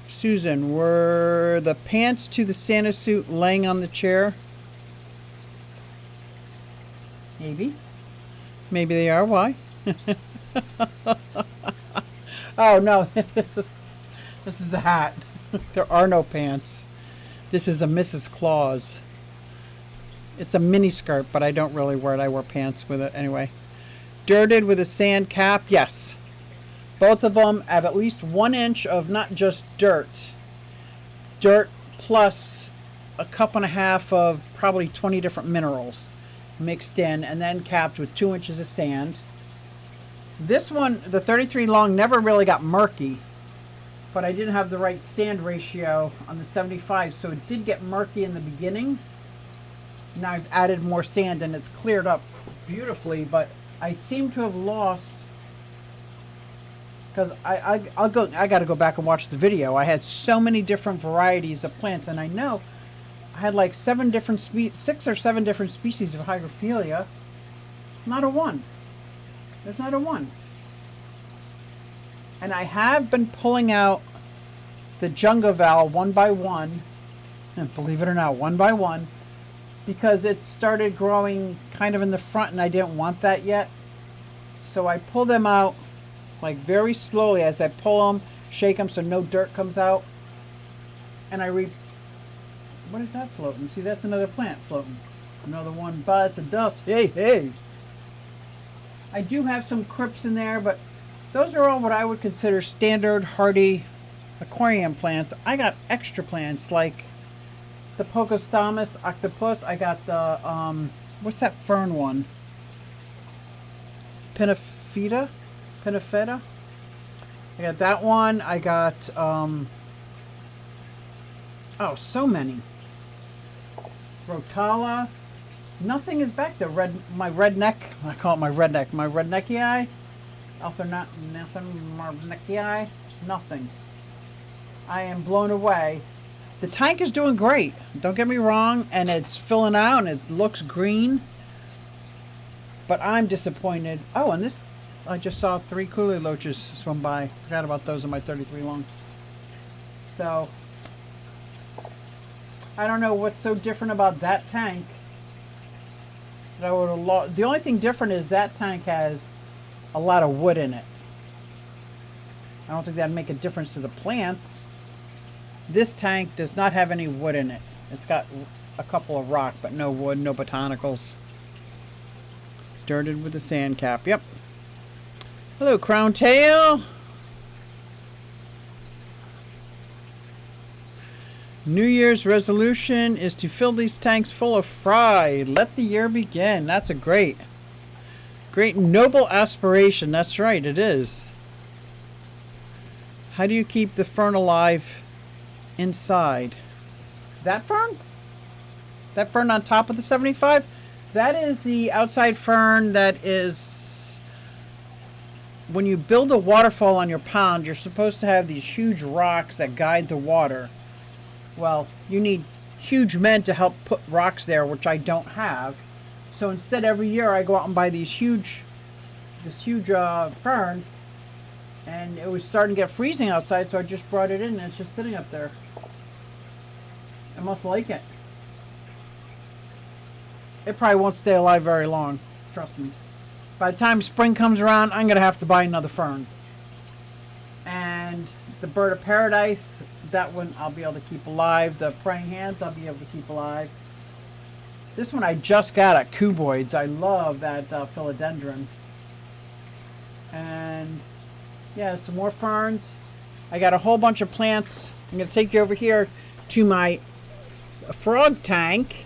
Susan, were the pants to the Santa suit laying on the chair? Maybe. Maybe they are. Why? Oh no, this is the hat. There are no pants. This is a Mrs. Claus. It's a mini skirt, but I don't really wear it. I wear pants with it anyway. Dirted with a sand cap? Yes. Both of them have at least 1 inch of not just dirt. Dirt plus a cup and a half of probably 20 different minerals mixed in, and then capped with 2 inches of sand. This one, the 33 long, never really got murky, but I didn't have the right sand ratio on the 75, so it did get murky in the beginning. Now I've added more sand and it's cleared up beautifully, but I seem to have lost, because I got to go back and watch the video. I had so many different varieties of plants, and I know I had like 6 or 7 different species of hygrophila. Not a one. There's not a one. And I have been pulling out the Jungaval one by one, and believe it or not, one by one, because it started growing kind of in the front and I didn't want that yet. So I pull them out like very slowly as I pull them, shake them so no dirt comes out. And what is that floating? See, that's another plant floating. Another one bites of dust. Hey, hey. I do have some crypts in there, but those are all what I would consider standard hardy aquarium plants. I got extra plants like the Pocostomus octopus. I got the, what's that fern one? Pinifida? I got that one. I got, so many. Rotala. Nothing is back there. My redneck. I call it my redneck. My redneckii. Nothing. Nothing. I am blown away. The tank is doing great. Don't get me wrong, and it's filling out and it looks green. But I'm disappointed. Oh, and this, I just saw 3 coolie loaches swim by. Forgot about those in my 33 long. So, I don't know what's so different about that tank. That I would have the only thing different is that tank has a lot of wood in it. I don't think that'd make a difference to the plants. This tank does not have any wood in it. It's got a couple of rock, but no wood, no botanicals. Dirted with the sand cap. Yep. Hello, crown tail. New Year's resolution is to fill these tanks full of fry. Let the year begin. That's a great noble aspiration. That's right, it is. How do you keep the fern alive inside? That fern? That fern on top of the 75? That is the outside fern that is... When you build a waterfall on your pond, you're supposed to have these huge rocks that guide the water. Well, you need huge men to help put rocks there, which I don't have. So instead, every year I go out and buy this huge fern, and it was starting to get freezing outside, so I just brought it in, and it's just sitting up there. I must like it. It probably won't stay alive very long, trust me. By the time spring comes around, I'm going to have to buy another fern. And the bird of paradise, that one I'll be able to keep alive. The praying hands I'll be able to keep alive. This one I just got at Cuboids. I love that philodendron. And yeah, some more ferns. I got a whole bunch of plants. I'm going to take you over here to my frog tank.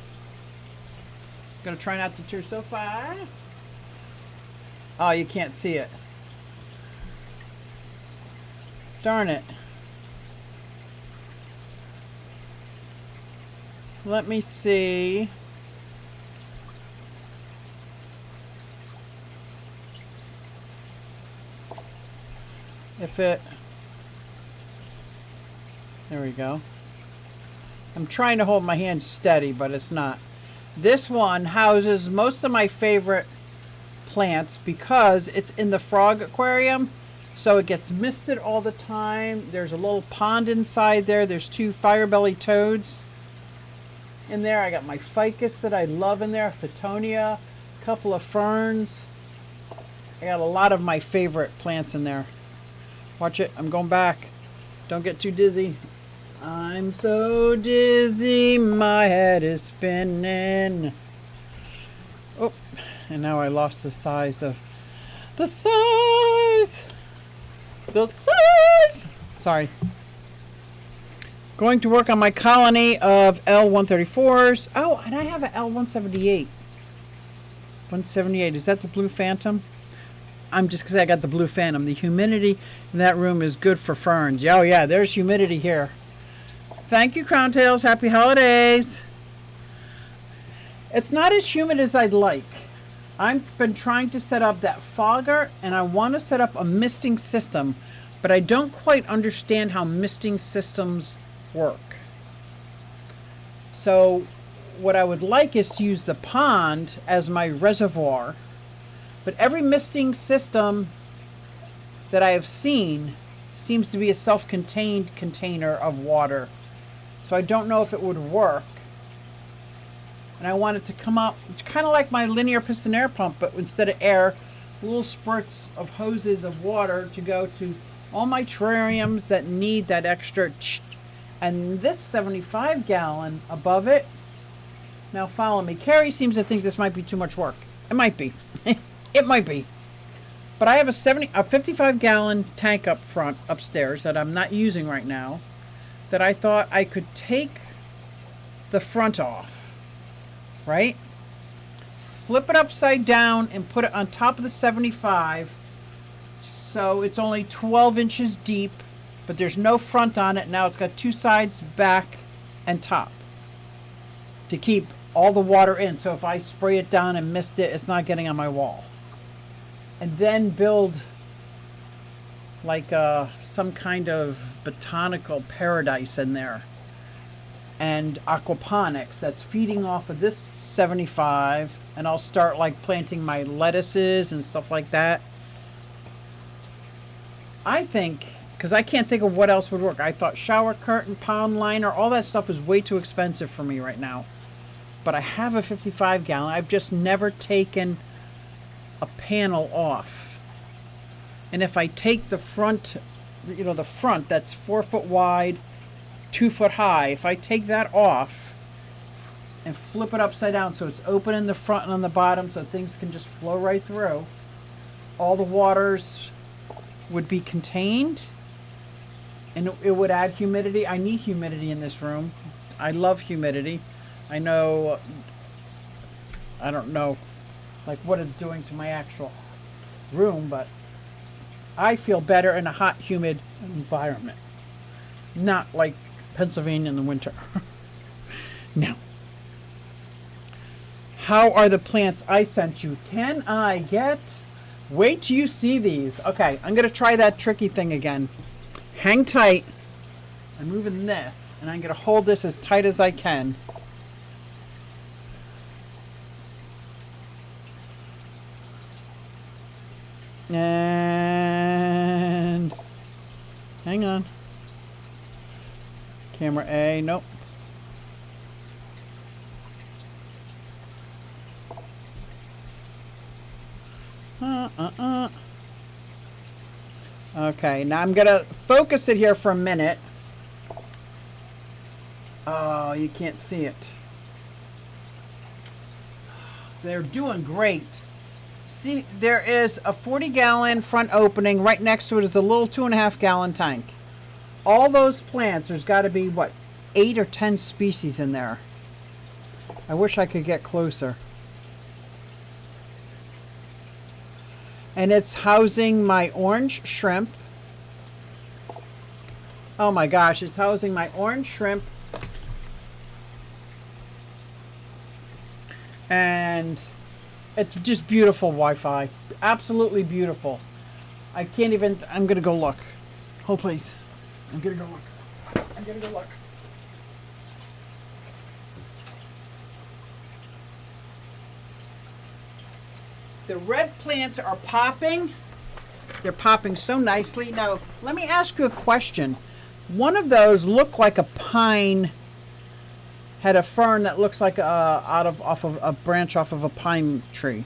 I'm going to try not to tear so far. Oh, you can't see it. Darn it. Let me see. If it... There we go. I'm trying to hold my hand steady, but it's not. This one houses most of my favorite plants because it's in the frog aquarium. So it gets misted all the time. There's a little pond inside there. There's 2 firebelly toads in there. I got my ficus that I love in there, Fittonia, a couple of ferns. I got a lot of my favorite plants in there. Watch it. I'm going back. Don't get too dizzy. I'm so dizzy, my head is spinning. Oh, and now I lost the size of... The size! Sorry. Going to work on my colony of L134s. Oh, and I have an L178. 178. Is that the Blue Phantom? I'm just because I got the Blue Phantom. The humidity in that room is good for ferns. Oh, yeah, there's humidity here. Thank you, Crown Tails. Happy holidays. It's not as humid as I'd like. I've been trying to set up that fogger, and I want to set up a misting system, but I don't quite understand how misting systems work. So what I would like is to use the pond as my reservoir, but every misting system that I have seen seems to be a self-contained container of water. So I don't know if it would work. And I want it to come up kind of like my linear piston air pump, but instead of air, little spurts of hoses of water to go to all my terrariums that need that extra and this 75 gallon above it. Now follow me. Carrie seems to think this might be too much work. It might be. It might be. But I have a 55 gallon tank up front upstairs that I'm not using right now, that I thought I could take the front off, right? Flip it upside down and put it on top of the 75. So it's only 12 inches deep, but there's no front on it. Now it's got 2 sides, back and top, to keep all the water in. So if I spray it down and mist it, it's not getting on my wall. And then build like some kind of botanical paradise in there. And aquaponics that's feeding off of this 75, and I'll start like planting my lettuces and stuff like that. I think, because I can't think of what else would work. I thought shower curtain, pound liner, all that stuff is way too expensive for me right now. But I have a 55 gallon. I've just never taken a panel off. And if I take the front, the front that's 4 foot wide, 2 foot high, if I take that off and flip it upside down so it's open in the front and on the bottom so things can just flow right through, all the waters would be contained and it would add humidity. I need humidity in this room. I love humidity. I don't know like what it's doing to my actual room, but I feel better in a hot, humid environment. Not like Pennsylvania in the winter. Now, how are the plants I sent you? Can I get... Wait till you see these. Okay, I'm going to try that tricky thing again. Hang tight. I'm moving this, and I'm going to hold this as tight as I can. And... hang on. Camera A, nope. Okay, now I'm gonna focus it here for a minute. Oh, you can't see it. They're doing great. See, there is a 40-gallon front opening. Right next to it is a little 2.5 gallon tank. All those plants, there's got to be, what, 8 or 10 species in there. I wish I could get closer. And it's housing my orange shrimp. Oh my gosh, it's housing my orange shrimp. And it's just beautiful Wi-Fi. Absolutely beautiful. I can't even, I'm going to go look. Hold please. I'm going to go look. I'm going to go look. The red plants are popping. They're popping so nicely. Now, let me ask you a question. One of those looked like a pine, had a fern that looks like off of a branch off of a pine tree.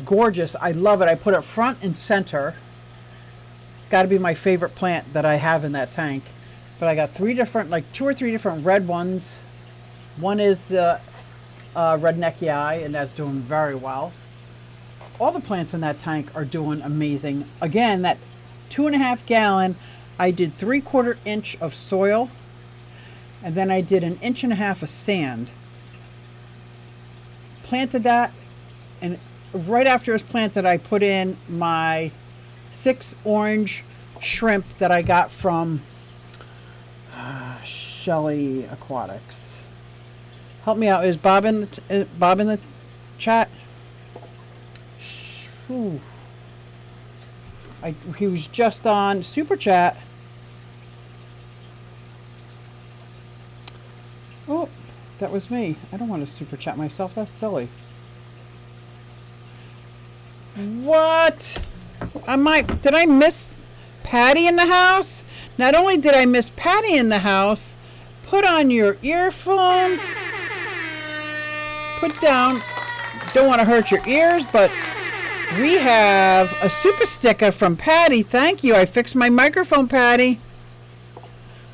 Gorgeous. I love it. I put it front and center. Got to be my favorite plant that I have in that tank. But I got 2 or 3 different red ones. One is the rednecky eye, and that's doing very well. All the plants in that tank are doing amazing. Again, that 2.5 gallon, I did 3/4 inch of soil, and then I did 1.5 inches of sand. Planted that, and right after it was planted, I put in my 6 orange shrimp that I got from Shelly Aquatics. Help me out. Is Bob in the chat? Whew. He was just on Super Chat. Oh, that was me. I don't want to Super Chat myself. That's silly. What? Did I miss Patty in the house? Not only did I miss Patty in the house, put on your earphones. Put down. Don't want to hurt your ears, but we have a super sticker from Patty. Thank you. I fixed my microphone, Patty.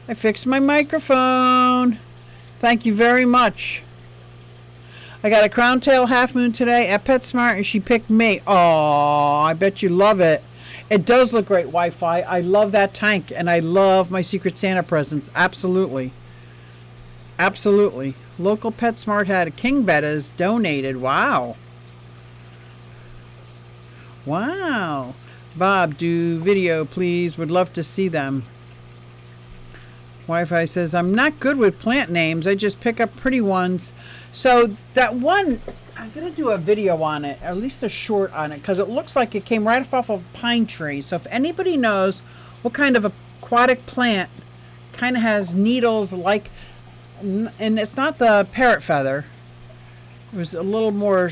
I fixed my microphone. Thank you very much. I got a crown tail half moon today at PetSmart, and she picked me. Oh, I bet you love it. It does look great Wi-Fi. I love that tank, and I love my Secret Santa presents. Absolutely. Absolutely. Local PetSmart had a king bettas donated. Wow. Wow. Bob, do video, please. Would love to see them. Wi-Fi says, I'm not good with plant names. I just pick up pretty ones. So that one, I'm going to do a video on it, at least a short on it, because it looks like it came right off of a pine tree. So if anybody knows what kind of aquatic plant kind of has needles like, and it's not the parrot feather. It was a little more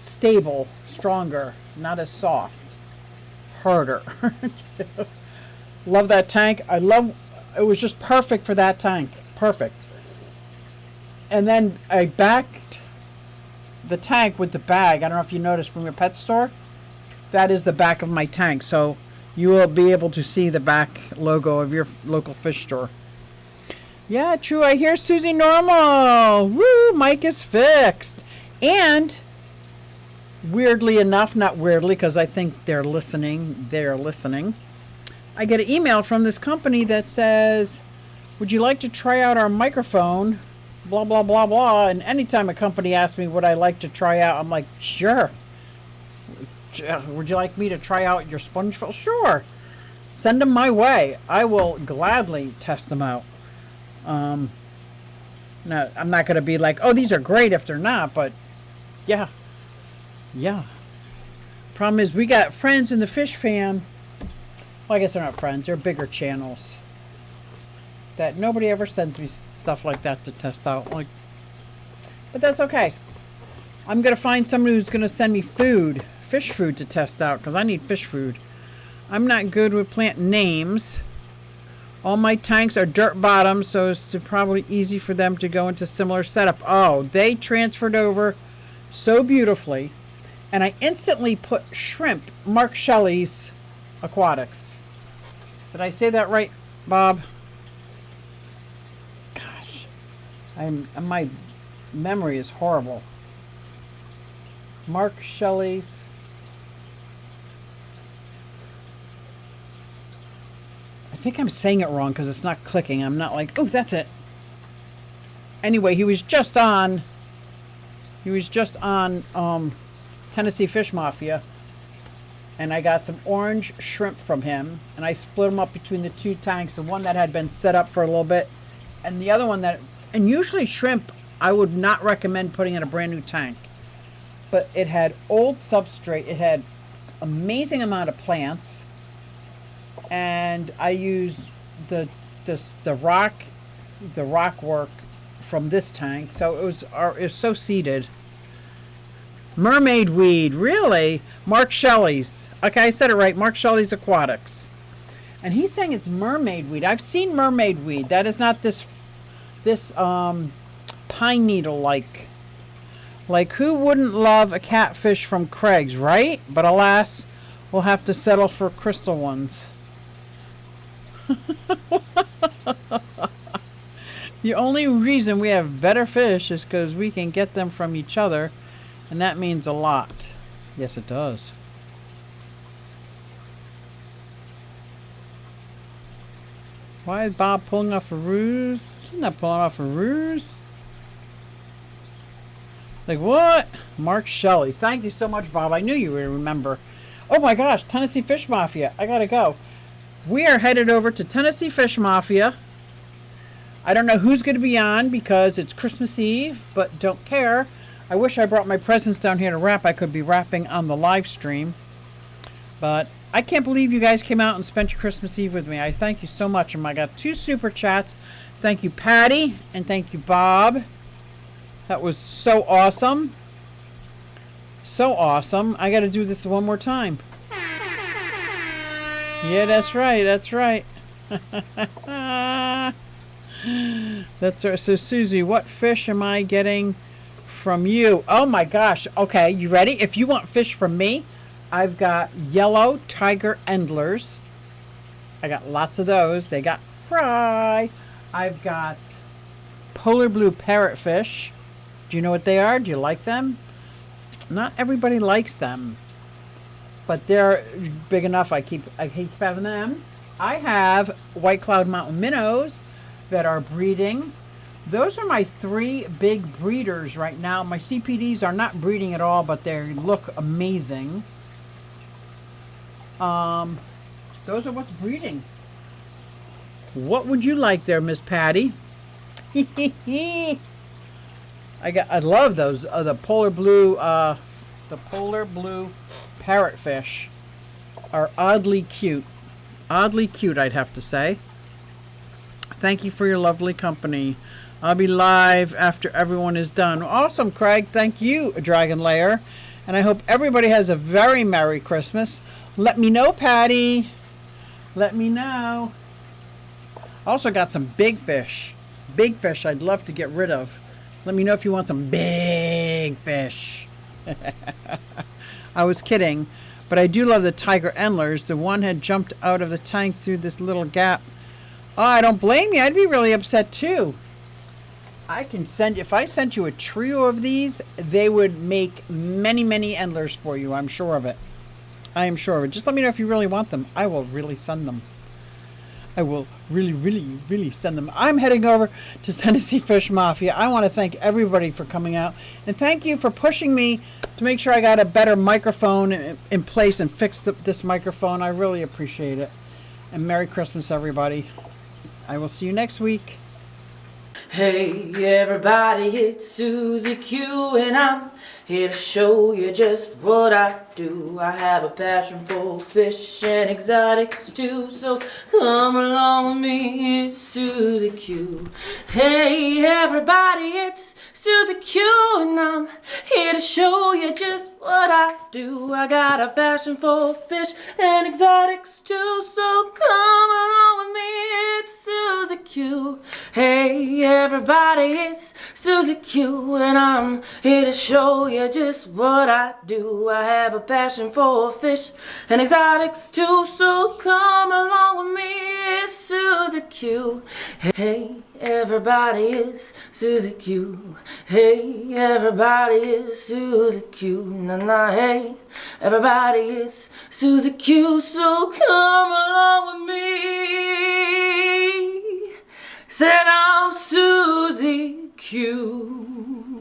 stable, stronger, not as soft, harder. Love that tank. It was just perfect for that tank. Perfect. And then I backed the tank with the bag. I don't know if you noticed from your pet store. That is the back of my tank. So you will be able to see the back logo of your local fish store. Yeah, true. I hear Susie normal. Woo, Mike is fixed. And weirdly enough, not weirdly, because I think they're listening. I get an email from this company that says, would you like to try out our microphone? Blah, blah, blah, blah. And anytime a company asks me what I like to try out, I'm like, sure. Would you like me to try out your sponge fill? Sure. Send them my way. I will gladly test them out. No, I'm not going to be like, oh, these are great if they're not, but yeah. Problem is, we got friends in the fish fam. Well, I guess they're not friends. They're bigger channels. That nobody ever sends me stuff like that to test out. But that's okay. I'm going to find somebody who's going to send me food, fish food to test out, because I need fish food. I'm not good with plant names. All my tanks are dirt bottoms, so it's probably easy for them to go into similar setup. Oh, they transferred over so beautifully. And I instantly put shrimp, Mark Shelley's Aquatics. Did I say that right, Bob? Gosh, my memory is horrible. Mark Shelley's. I think I'm saying it wrong because it's not clicking. I'm not like, oh, that's it. Anyway, he was just on Tennessee Fish Mafia, and I got some orange shrimp from him, and I split them up between the two tanks, the one that had been set up for a little bit, and the other one and usually shrimp, I would not recommend putting in a brand new tank, but it had old substrate, it had amazing amount of plants, and I used the rock work from this tank, so it was so seeded. Mermaid weed, really? Mark Shelley's. Okay, I said it right. Mark Shelley's Aquatics. And he's saying it's mermaid weed. I've seen mermaid weed. That is not this pine needle like. Like, who wouldn't love a catfish from Craig's, right? But alas, we'll have to settle for crystal ones. The only reason we have better fish is because we can get them from each other. And that means a lot. Yes, it does. Why is Bob pulling off a ruse? He's not pulling off a ruse. Like, what? Mark Shelley. Thank you so much, Bob. I knew you would remember. Oh my gosh, Tennessee Fish Mafia. I gotta go. We are headed over to Tennessee Fish Mafia. I don't know who's going to be on because it's Christmas Eve, but don't care. I wish I brought my presents down here to wrap. I could be wrapping on the live stream. But I can't believe you guys came out and spent your Christmas Eve with me. I thank you so much. And I got 2 super chats. Thank you, Patty, and thank you, Bob. That was so awesome. So awesome. I got to do this one more time. Yeah, that's right. That's right. That's right. So, Susie, what fish am I getting from you? Oh my gosh. Okay, you ready? If you want fish from me, I've got yellow tiger endlers. I got lots of those. They got fry. I've got polar blue parrotfish. Do you know what they are? Do you like them? Not everybody likes them, but they're big enough. I keep having them. I have White Cloud Mountain minnows that are breeding. Those are my 3 big breeders right now. My CPDs are not breeding at all, but they look amazing. Those are what's breeding. What would you like there, Miss Patty? I love those the polar blue parrotfish are oddly cute. Oddly cute, I'd have to say. Thank you for your lovely company. I'll be live after everyone is done. Awesome, Craig. Thank you, Dragon Lair. And I hope everybody has a very Merry Christmas. Let me know, Patty. Let me know. Also got some big fish. Big fish I'd love to get rid of. Let me know if you want some big fish. I was kidding, but I do love the tiger endlers. The one had jumped out of the tank through this little gap. Oh, I don't blame you. I'd be really upset too. If I sent you a trio of these, they would make many, many endlers for you. I'm sure of it. I am sure of it. Just let me know if you really want them. I will really send them. I will really, really, really send them. I'm heading over to Tennessee Fish Mafia. I want to thank everybody for coming out. And thank you for pushing me to make sure I got a better microphone in place and fix this microphone. I really appreciate it. And Merry Christmas, everybody. I will see you next week. Hey everybody, it's Susie Q and I'm here to show you just what I do. I have a passion for fish and exotics too, so come along with me, it's Susie Q. Hey everybody, it's Susie Q and I'm here to show you just what I do. I got a passion for fish and exotics too, so come along with me, it's Susie Q. Hey everybody, it's Susie Q and I'm here to show you just what I do. I have a passion for fish and exotics too, so come along with me, it's Susie Q. Hey everybody, it's Susie Q. Hey everybody, it's Susie Q. Na hey everybody, it's Susie Q, so come along with me. Said I'm Susie Q.